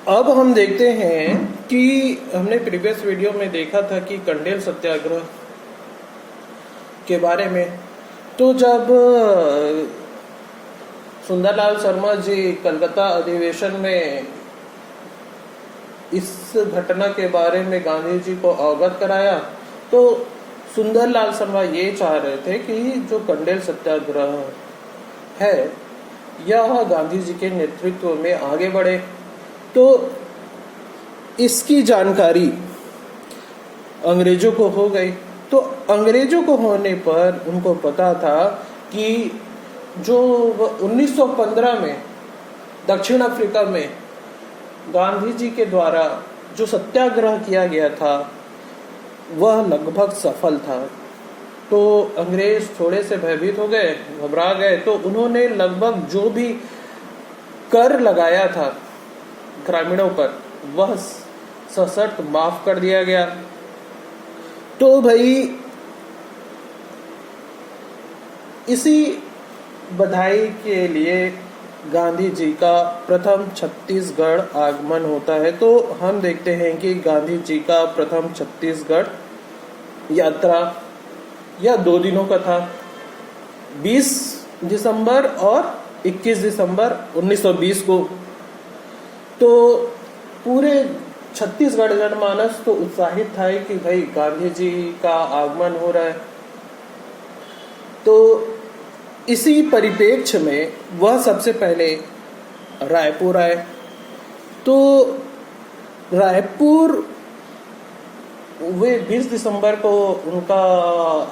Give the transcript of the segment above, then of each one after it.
अब हम देखते हैं कि हमने प्रीवियस वीडियो में देखा था कि कंडेल सत्याग्रह के बारे में। तो जब सुंदरलाल शर्मा जी कलकत्ता अधिवेशन में इस घटना के बारे में गांधी जी को अवगत कराया, तो सुंदरलाल शर्मा ये चाह रहे थे कि जो कंडेल सत्याग्रह है यह गांधी जी के नेतृत्व में आगे बढ़े। तो इसकी जानकारी अंग्रेजों को हो गई। तो अंग्रेजों को होने पर उनको पता था कि जो 1915 में दक्षिण अफ्रीका में गांधी जी के द्वारा जो सत्याग्रह किया गया था वह लगभग सफल था। तो अंग्रेज थोड़े से भयभीत हो गए, घबरा गए। तो उन्होंने लगभग जो भी कर लगाया था ग्रामीणों पर वह सशर्त माफ कर दिया गया। तो भाई इसी बधाई के लिए गांधी जी का प्रथम छत्तीसगढ़ आगमन होता है। तो हम देखते हैं कि गांधी जी का प्रथम छत्तीसगढ़ यात्रा यह 2 दिनों का था, 20 दिसंबर और 21 दिसंबर 1920 को। तो पूरे छत्तीसगढ़ जनमानस तो उत्साहित था कि भाई गांधी जी का आगमन हो रहा है। तो इसी परिप्रेक्ष्य में वह सबसे पहले रायपुर आए। तो रायपुर वे 20 दिसंबर को उनका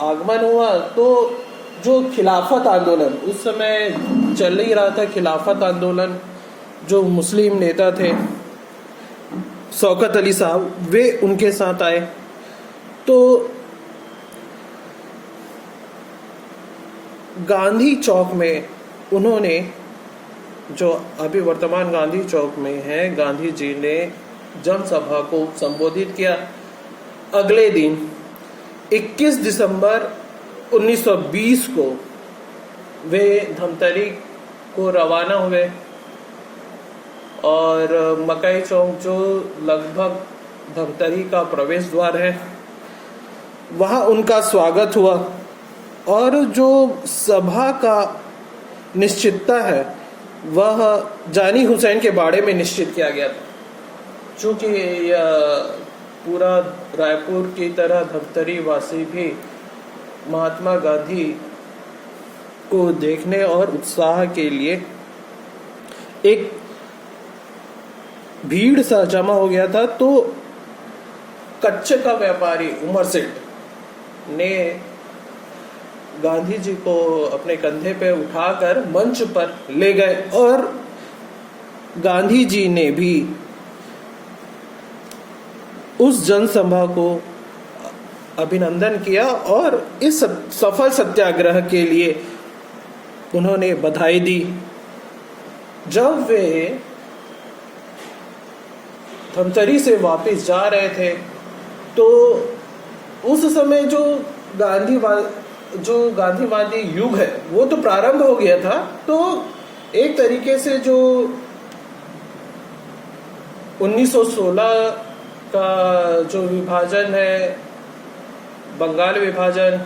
आगमन हुआ। तो जो खिलाफत आंदोलन उस समय चल ही रहा था, खिलाफत आंदोलन, जो मुस्लिम नेता थे शौकत अली साहब, वे उनके साथ आए। तो गांधी चौक में उन्होंने, जो अभी वर्तमान गांधी चौक में है, गांधी जी ने जनसभा को संबोधित किया। अगले दिन 21 दिसंबर 1920 को वे धमतरी को रवाना हुए और मकई चौक, जो लगभग धमतरी का प्रवेश द्वार है, वहां उनका स्वागत हुआ। और जो सभा का निश्चितता है वह जानी हुसैन के बाड़े में निश्चित किया गया था। चूंकि पूरा रायपुर की तरह धमतरी वासी भी महात्मा गांधी को देखने और उत्साह के लिए एक भीड़ सा जमा हो गया था। तो कच्चे का व्यापारी उमर सेठ ने गांधी जी को अपने कंधे पे उठाकर मंच पर ले गए और गांधी जी ने भी उस जनसभा को अभिनंदन किया और इस सफल सत्याग्रह के लिए उन्होंने बधाई दी। जब वे धमतरी से वापस जा रहे थे तो उस समय जो गांधीवादी युग है वो तो प्रारंभ हो गया था। तो एक तरीके से जो 1916 का जो विभाजन है, बंगाल विभाजन,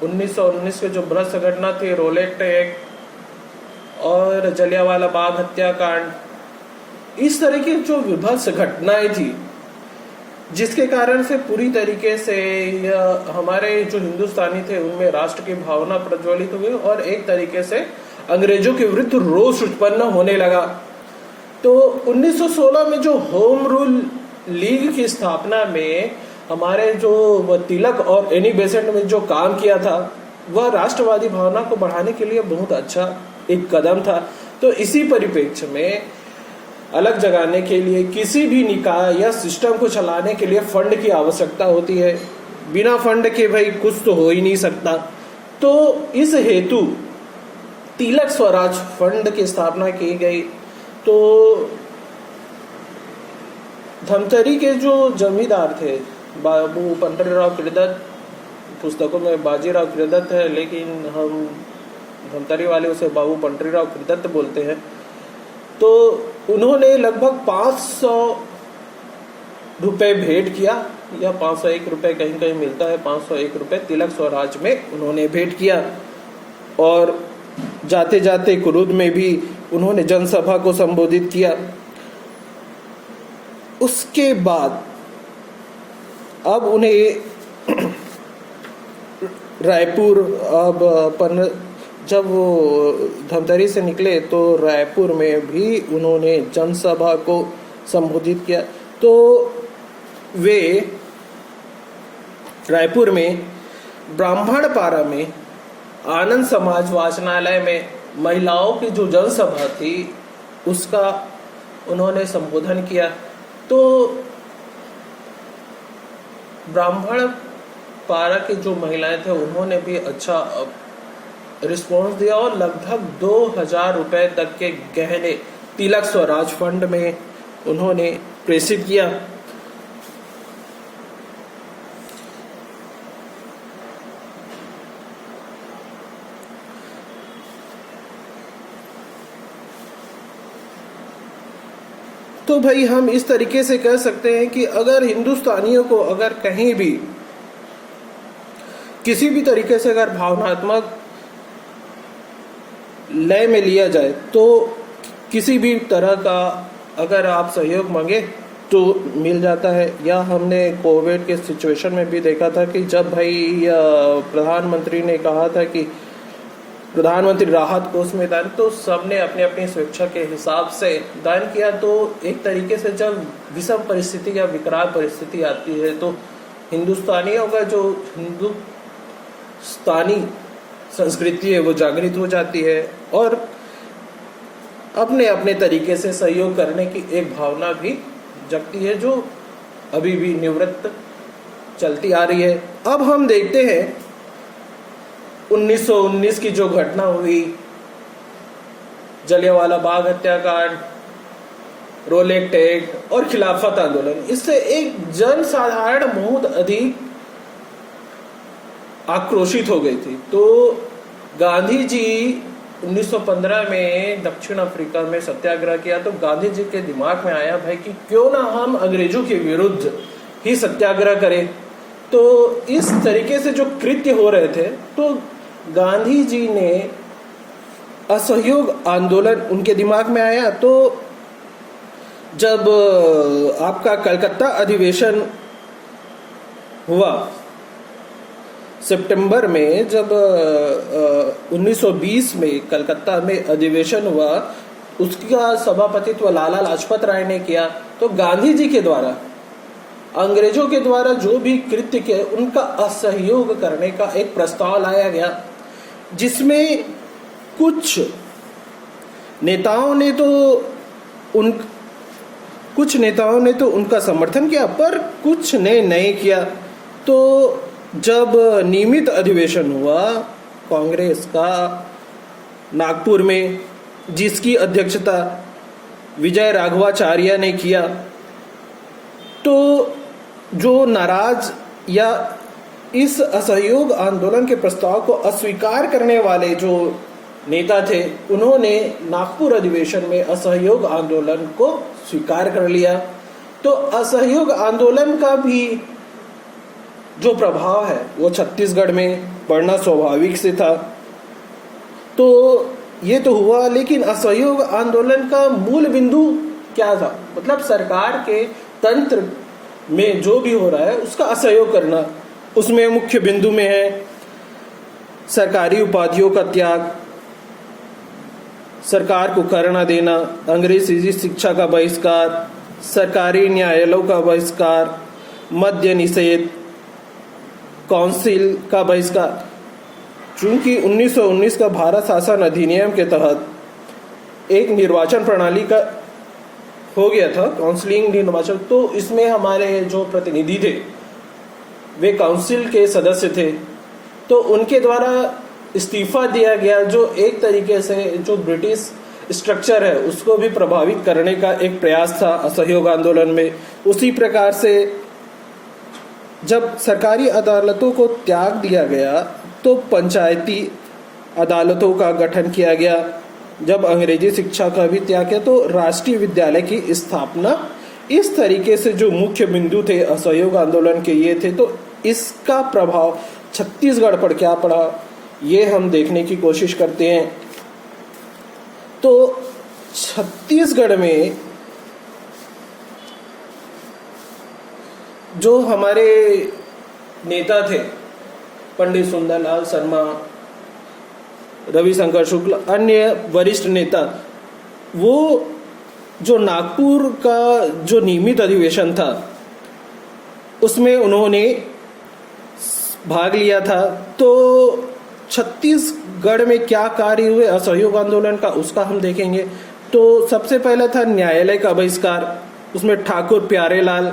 1919 के जो भ्रष्ट घटना थी, रोलेट एक्ट और जलियांवाला बाग हत्याकांड, इस तरह की जो विभत्स घटनाएं थी जिसके कारण से पूरी तरीके से हमारे जो हिंदुस्तानी थे उनमें राष्ट्र की भावना प्रज्वलित हुई और एक तरीके से अंग्रेजों के विरुद्ध रोष उत्पन्न होने लगा। तो 1916 में जो होम रूल लीग की स्थापना में हमारे जो तिलक और एनी बेसेंट में जो काम किया था वह राष्ट्रवादी भावना को बढ़ाने के लिए बहुत अच्छा एक कदम था। तो इसी परिप्रेक्ष्य में अलग जगाने के लिए किसी भी निकाय या सिस्टम को चलाने के लिए फंड की आवश्यकता होती है। बिना फंड के भाई कुछ तो हो ही नहीं सकता। तो इस हेतु तिलक स्वराज फंड की स्थापना की गई। तो धमतरी के जो जमींदार थे बाबू पंडरीराव कृदत्त, पुस्तकों में बाजीराव कृदत्त है लेकिन हम धमतरी वाले उसे बाबू पंडरीराव कृदत्त बोलते हैं। तो उन्होंने लगभग 500 रुपए भेंट किया, या 501 रुपए कहीं कहीं मिलता है, 501 रुपए तिलक स्वराज में उन्होंने भेंट किया। और जाते जाते कुरुद में भी उन्होंने जनसभा को संबोधित किया। उसके बाद अब उन्हें रायपुर, जब वो धमतरी से निकले तो रायपुर में भी उन्होंने जनसभा को संबोधित किया। तो वे रायपुर में ब्राह्मणपारा में आनंद समाज वाचनालय में महिलाओं की जो जनसभा थी उसका उन्होंने संबोधन किया। तो ब्राह्मणपारा की जो महिलाएं थे उन्होंने भी अच्छा रिस्पॉन्स दिया और लगभग 2000 रुपए तक के गहने तिलक स्वराज फंड में उन्होंने प्रेषित किया। तो भाई हम इस तरीके से कह सकते हैं कि अगर हिंदुस्तानियों को अगर कहीं भी किसी भी तरीके से अगर भावनात्मक लय में लिया जाए तो किसी भी तरह का अगर आप सहयोग मांगे तो मिल जाता है। या हमने कोविड के सिचुएशन में भी देखा था कि जब भाई प्रधानमंत्री ने कहा था कि प्रधानमंत्री राहत कोष में दान, तो सबने अपने अपनी स्वेच्छा के हिसाब से दान किया। तो एक तरीके से जब विषम परिस्थिति या विकराल परिस्थिति आती है तो हिंदुस्तानियों का जो हिंदुस्तानी संस्कृति है वो जागृत हो जाती है और अपने अपने तरीके से सहयोग करने की एक भावना भी जगती है, जो अभी भी निवृत्त चलती आ रही है। अब हम देखते हैं 1919 की जो घटना हुई, जलियांवाला बाग हत्याकांड, रोलेक्ट एक्ट और खिलाफत आंदोलन, इससे एक जनसाधारण बहुत अधिक आक्रोशित हो गई थी। तो गांधी जी 1915 में दक्षिण अफ्रीका में सत्याग्रह किया। तो गांधी जी के दिमाग में आया भाई कि क्यों ना हम अंग्रेजों के विरुद्ध ही सत्याग्रह करें। तो इस तरीके से जो कृत्य हो रहे थे तो गांधी जी ने असहयोग आंदोलन उनके दिमाग में आया। तो जब आपका कलकत्ता अधिवेशन हुआ सितंबर में, जब 1920 में कलकत्ता में अधिवेशन हुआ, उसका सभापतित्व लाला लाजपत राय ने किया। तो गांधी जी के द्वारा अंग्रेजों के द्वारा जो भी कृत्य किए उनका असहयोग करने का एक प्रस्ताव लाया गया, जिसमें कुछ नेताओं ने तो उनका समर्थन किया पर कुछ ने नहीं किया। तो जब नियमित अधिवेशन हुआ कांग्रेस का नागपुर में, जिसकी अध्यक्षता विजय राघवाचार्य ने किया, तो जो नाराज या इस असहयोग आंदोलन के प्रस्ताव को अस्वीकार करने वाले जो नेता थे, उन्होंने नागपुर अधिवेशन में असहयोग आंदोलन को स्वीकार कर लिया। तो असहयोग आंदोलन का भी जो प्रभाव है वो छत्तीसगढ़ में पड़ना स्वाभाविक से था। तो ये तो हुआ, लेकिन असहयोग आंदोलन का मूल बिंदु क्या था? मतलब सरकार के तंत्र में जो भी हो रहा है उसका असहयोग करना। उसमें मुख्य बिंदु में है सरकारी उपाधियों का त्याग, सरकार को कर न देना, अंग्रेजी शिक्षा का बहिष्कार, सरकारी न्यायालयों का बहिष्कार, मद्य निषेध, काउंसिल का बहिष्कार। चूंकि 1919 का भारत शासन अधिनियम के तहत एक निर्वाचन प्रणाली का हो गया था, काउंसिलिंग निर्वाचन, तो इसमें हमारे जो प्रतिनिधि थे वे काउंसिल के सदस्य थे। तो उनके द्वारा इस्तीफा दिया गया, जो एक तरीके से जो ब्रिटिश स्ट्रक्चर है उसको भी प्रभावित करने का एक प्रयास था असहयोग आंदोलन में। उसी प्रकार से जब सरकारी अदालतों को त्याग दिया गया तो पंचायती अदालतों का गठन किया गया। जब अंग्रेजी शिक्षा का भी त्याग किया तो राष्ट्रीय विद्यालय की स्थापना, इस तरीके से जो मुख्य बिंदु थे असहयोग आंदोलन के ये थे। तो इसका प्रभाव छत्तीसगढ़ पर क्या पड़ा ये हम देखने की कोशिश करते हैं। तो छत्तीसगढ़ में जो हमारे नेता थे पंडित सुंदरलाल शर्मा, रविशंकर शुक्ल, अन्य वरिष्ठ नेता, वो जो नागपुर का जो नियमित अधिवेशन था उसमें उन्होंने भाग लिया था। तो छत्तीसगढ़ में क्या कार्य हुए असहयोग आंदोलन का उसका हम देखेंगे। तो सबसे पहला था न्यायालय का बहिष्कार, उसमें ठाकुर प्यारेलाल,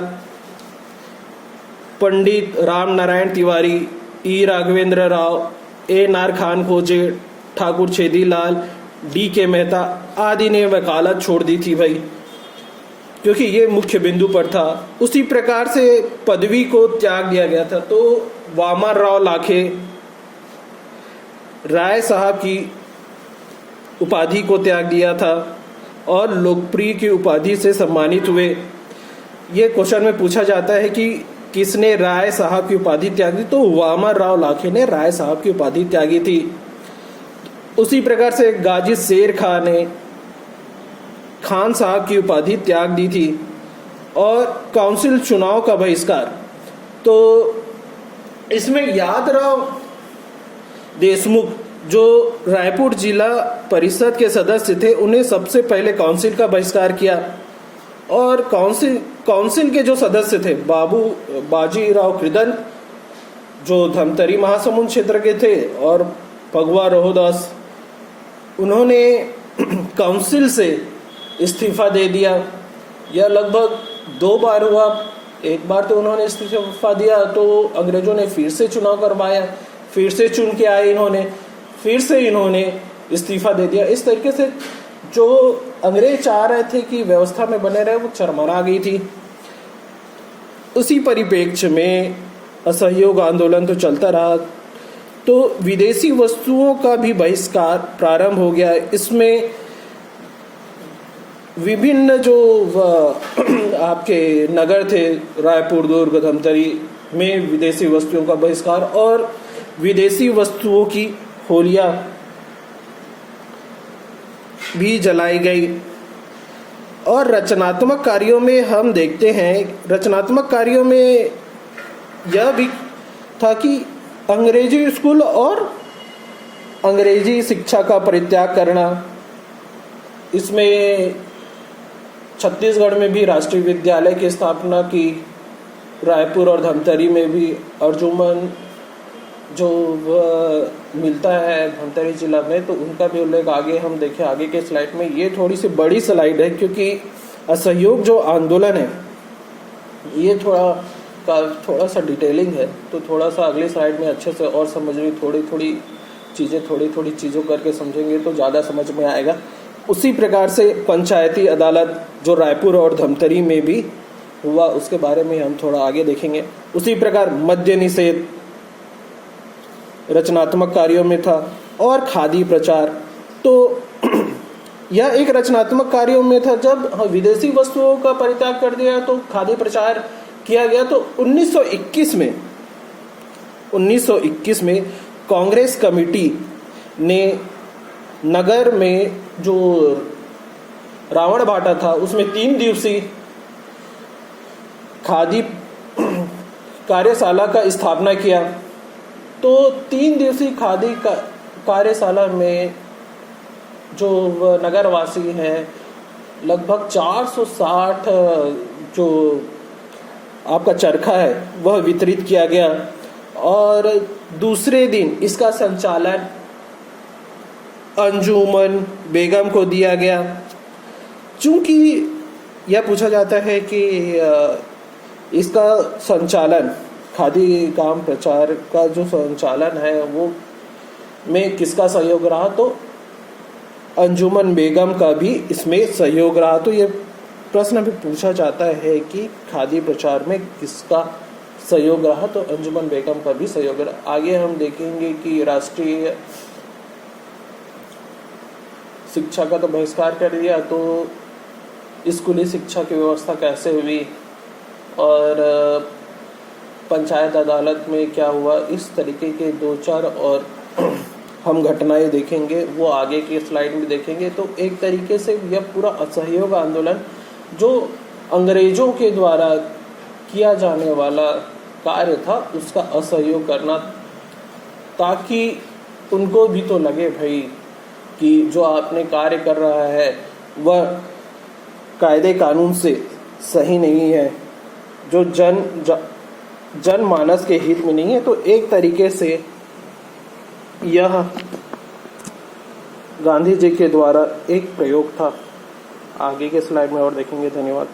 पंडित राम नारायण तिवारी, ई राघवेंद्र राव, एन.आर. खान खोजे, ठाकुर छेदीलाल, डी.के. मेहता आदि ने वकालत छोड़ दी थी भाई, क्योंकि ये मुख्य बिंदु पर था। उसी प्रकार से पदवी को त्याग दिया गया था। तो वामन राव लाखे राय साहब की उपाधि को त्याग दिया था और लोकप्रिय की उपाधि से सम्मानित हुए। ये क्वेश्चन में पूछा जाता है कि किसने राय साहब की उपाधि त्यागी, तो वामन राव लाखे ने राय साहब की उपाधि त्यागी थी। उसी प्रकार से गाजी शेर खान ने खान साहब की उपाधि त्याग दी थी। और काउंसिल चुनाव का बहिष्कार, तो इसमें यादराव देशमुख जो रायपुर जिला परिषद के सदस्य थे, उन्हें सबसे पहले काउंसिल का बहिष्कार किया। और काउंसिल के जो सदस्य थे बाजीराव कृदंत जो धमतरी महासमुंद क्षेत्र के थे और भगवा रोहदास, उन्होंने काउंसिल से इस्तीफा दे दिया। यह लगभग 2 बार हुआ। एक बार तो उन्होंने इस्तीफा दिया तो अंग्रेजों ने फिर से चुनाव करवाया, फिर से चुन के आए इन्होंने, फिर से इन्होंने इस्तीफा दे दिया। इस तरीके से जो अंग्रेज चाह रहे थे कि व्यवस्था में बने रहे, वो चरमरा गई थी। उसी परिप्रेक्ष्य में असहयोग आंदोलन तो चलता रहा। तो विदेशी वस्तुओं का भी बहिष्कार प्रारंभ हो गया। इसमें विभिन्न जो आपके नगर थे, रायपुर, दुर्ग, धमतरी में विदेशी वस्तुओं का बहिष्कार और विदेशी वस्तुओं की होलियां भी जलाई गई। और रचनात्मक कार्यों में हम देखते हैं, रचनात्मक कार्यों में यह भी था कि अंग्रेजी स्कूल और अंग्रेजी शिक्षा का परित्याग करना। इसमें छत्तीसगढ़ में भी राष्ट्रीय विद्यालय की स्थापना की, रायपुर और धमतरी में भी अर्जुमन जो मिलता है धमतरी जिला में, तो उनका भी उल्लेख आगे हम देखें आगे के स्लाइड में। ये थोड़ी सी बड़ी स्लाइड है क्योंकि असहयोग जो आंदोलन है ये थोड़ा सा डिटेलिंग है, तो थोड़ा सा अगली स्लाइड में अच्छे से और समझने थोड़ी थोड़ी चीज़ों करके समझेंगे तो ज़्यादा समझ में आएगा। उसी प्रकार से पंचायती अदालत जो रायपुर और धमतरी में भी हुआ, उसके बारे में हम थोड़ा आगे देखेंगे। उसी प्रकार मद्य निषेध रचनात्मक कार्यों में था और खादी प्रचार, तो यह एक रचनात्मक कार्यों में था। जब विदेशी वस्तुओं का परित्याग कर दिया तो खादी प्रचार किया गया। तो 1921 में कांग्रेस कमेटी ने नगर में जो रावण भाटा था उसमें 3 दिवसीय खादी कार्यशाला का स्थापना किया। तो 3 दिवसीय खादी का कार्यशाला में जो नगरवासी हैं लगभग 460 जो आपका चरखा है वह वितरित किया गया। और दूसरे दिन इसका संचालन अंजुमन बेगम को दिया गया। चूंकि यह पूछा जाता है कि इसका संचालन खादी काम प्रचार का जो संचालन है वो में किसका सहयोग रहा, तो अंजुमन बेगम का भी इसमें सहयोग रहा। तो ये प्रश्न भी पूछा जाता है कि खादी प्रचार में किसका सहयोग रहा, तो अंजुमन बेगम का भी सहयोग रहा। आगे हम देखेंगे कि राष्ट्रीय शिक्षा का तो बहिष्कार कर दिया, तो स्कूली शिक्षा की व्यवस्था कैसे हुई और पंचायत अदालत में क्या हुआ, इस तरीके के 2-4 और हम घटनाएं देखेंगे, वो आगे की स्लाइड में देखेंगे। तो एक तरीके से यह पूरा असहयोग आंदोलन जो अंग्रेजों के द्वारा किया जाने वाला कार्य था, उसका असहयोग करना, ताकि उनको भी तो लगे भाई कि जो आपने कार्य कर रहा है वह कायदे कानून से सही नहीं है, जो जनमानस के हित में नहीं है। तो एक तरीके से यह गांधी जी के द्वारा एक प्रयोग था। आगे के स्लाइड में और देखेंगे। धन्यवाद।